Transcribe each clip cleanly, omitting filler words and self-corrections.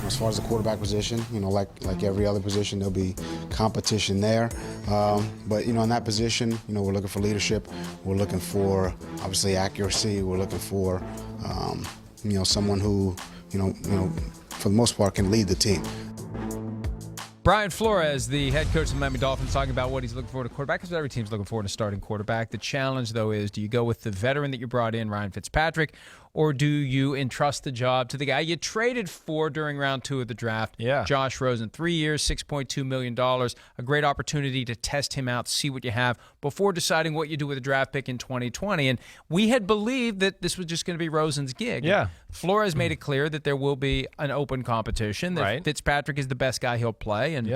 as far as the quarterback position, like every other position, there'll be competition there. But in that position, we're looking for leadership. We're looking for obviously accuracy. We're looking for someone who for the most part can lead the team. Brian Flores, the head coach of the Miami Dolphins, talking about what he's looking for in a quarterback, because every team's looking for in a starting quarterback. The challenge, though, is do you go with the veteran that you brought in, Ryan Fitzpatrick, or do you entrust the job to the guy you traded for during round 2 of the draft, Josh Rosen? 3 years, $6.2 million, a great opportunity to test him out, see what you have before deciding what you do with a draft pick in 2020. And we had believed that this was just going to be Rosen's gig. Yeah. Flores made it clear that there will be an open competition, that Fitzpatrick is the best guy he'll play. And,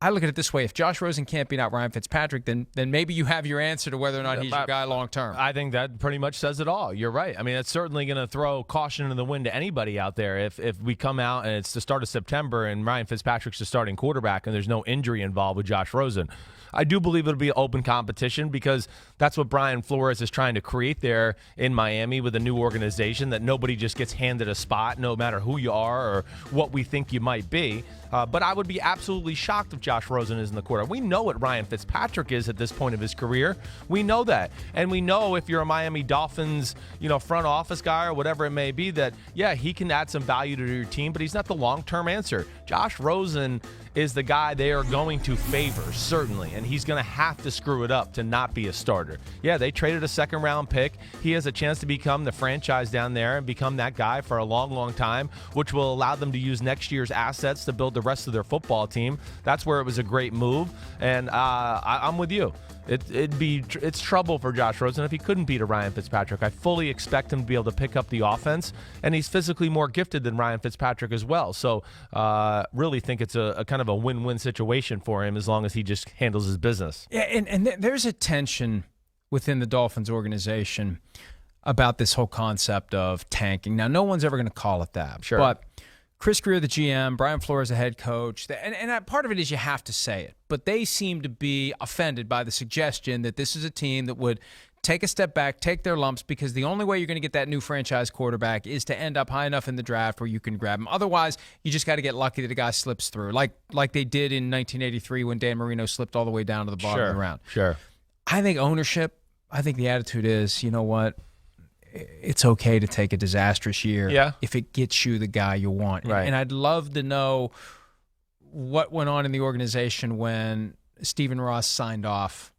I look at it this way. If Josh Rosen can't beat out Ryan Fitzpatrick, then maybe you have your answer to whether or not he's your guy long term. I think that pretty much says it all. You're right. I mean, it's certainly going to throw caution in the wind to anybody out there if we come out and it's the start of September and Ryan Fitzpatrick's the starting quarterback and there's no injury involved with Josh Rosen. I do believe it'll be an open competition because that's what Brian Flores is trying to create there in Miami with a new organization, that nobody just gets handed a spot no matter who you are or what we think you might be. But I would be absolutely shocked if Josh Rosen is in the quarterback. We know what Ryan Fitzpatrick is at this point of his career. We know that. And we know if you're a Miami Dolphins, front office guy or whatever it may be, that, he can add some value to your team, but he's not the long-term answer. Josh Rosen is the guy they are going to favor, certainly, and he's going to have to screw it up to not be a starter. Yeah, they traded a second-round pick. He has a chance to become the franchise down there and become that guy for a long, long time, which will allow them to use next year's assets to build the rest of their football team. That's where it was a great move, and I'm with you. It's trouble for Josh Rosen if he couldn't beat a Ryan Fitzpatrick. I fully expect him to be able to pick up the offense, and he's physically more gifted than Ryan Fitzpatrick as well. So really think it's a kind of a win-win situation for him as long as he just handles his business. Yeah, and there's a tension within the Dolphins organization about this whole concept of tanking. Now, no one's ever going to call it that. Sure. But Chris Greer, the GM, Brian Flores, the head coach, and part of it is you have to say it, but they seem to be offended by the suggestion that this is a team that would take a step back, take their lumps, because the only way you're going to get that new franchise quarterback is to end up high enough in the draft where you can grab him. Otherwise, you just got to get lucky that a guy slips through, like they did in 1983 when Dan Marino slipped all the way down to the bottom of the round. Sure. I think the attitude is, you know what? It's okay to take a disastrous year if it gets you the guy you want. Right. And I'd love to know what went on in the organization when Stephen Ross signed off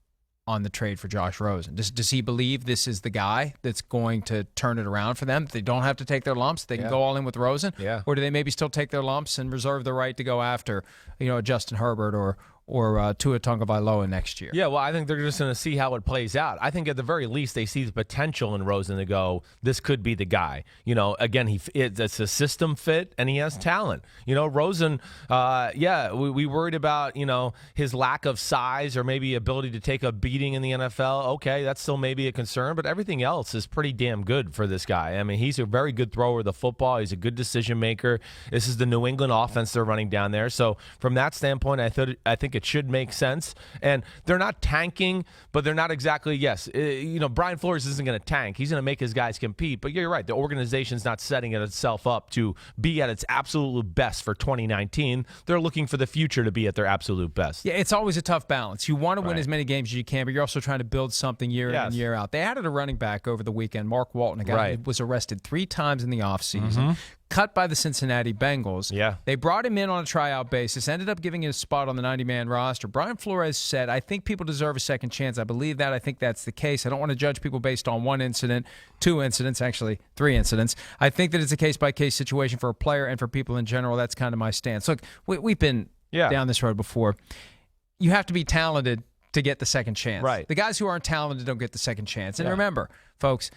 on the trade for Josh Rosen. Does he believe this is the guy that's going to turn it around for them? They don't have to take their lumps. They can go all in with Rosen? Yeah. Or do they maybe still take their lumps and reserve the right to go after, Justin Herbert or Tua Tagovailoa next year? Yeah, well, I think they're just going to see how it plays out. I think at the very least they see the potential in Rosen to go, this could be the guy. Again, it's a system fit and he has talent. Rosen, we worried about, his lack of size or maybe ability to take a beating in the NFL. Okay, that's still maybe a concern, but everything else is pretty damn good for this guy. I mean, he's a very good thrower of the football. He's a good decision maker. This is the New England offense they're running down there. So from that standpoint, I think it should make sense. And they're not tanking, but they're not exactly, Brian Flores isn't going to tank. He's going to make his guys compete. But you're right. The organization's not setting itself up to be at its absolute best for 2019. They're looking for the future to be at their absolute best. Yeah, it's always a tough balance. You want to win as many games as you can, but you're also trying to build something year in and year out. They added a running back over the weekend, Mark Walton, a guy who was arrested 3 times in the offseason. Cut by the Cincinnati Bengals. Yeah. They brought him in on a tryout basis, ended up giving him a spot on the 90-man roster. Brian Flores said, I think people deserve a second chance. I believe that. I think that's the case. I don't want to judge people based on one incident, 2 incidents, actually 3 incidents. I think that it's a case-by-case situation for a player and for people in general. That's kind of my stance. Look, we've been down this road before. You have to be talented to get the second chance. Right. The guys who aren't talented don't get the second chance. And remember, folks,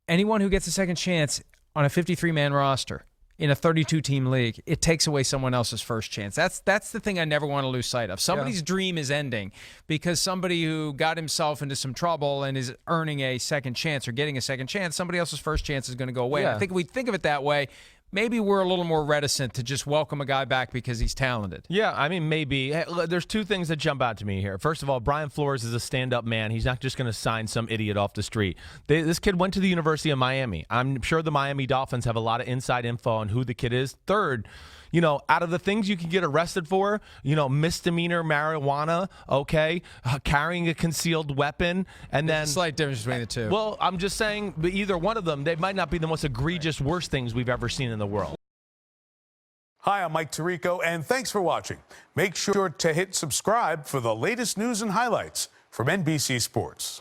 anyone who gets a second chance on a 53-man roster in a 32-team league, it takes away someone else's first chance. That's the thing I never want to lose sight of. Somebody's dream is ending because somebody who got himself into some trouble and is earning a second chance or getting a second chance, somebody else's first chance is going to go away. I think if we think of it that way, maybe we're a little more reticent to just welcome a guy back because he's talented. Yeah, I mean, maybe. Hey, look, there's two things that jump out to me here. First of all, Brian Flores is a stand-up man. He's not just going to sign some idiot off the street. This kid went to the University of Miami. I'm sure the Miami Dolphins have a lot of inside info on who the kid is. Third, out of the things you can get arrested for, misdemeanor marijuana, okay, carrying a concealed weapon, and then There's a slight difference between the two. Well, I'm just saying, but either one of them, they might not be the most egregious, worst things we've ever seen in the world. Hi, I'm Mike Tirico, and thanks for watching. Make sure to hit subscribe for the latest news and highlights from NBC Sports.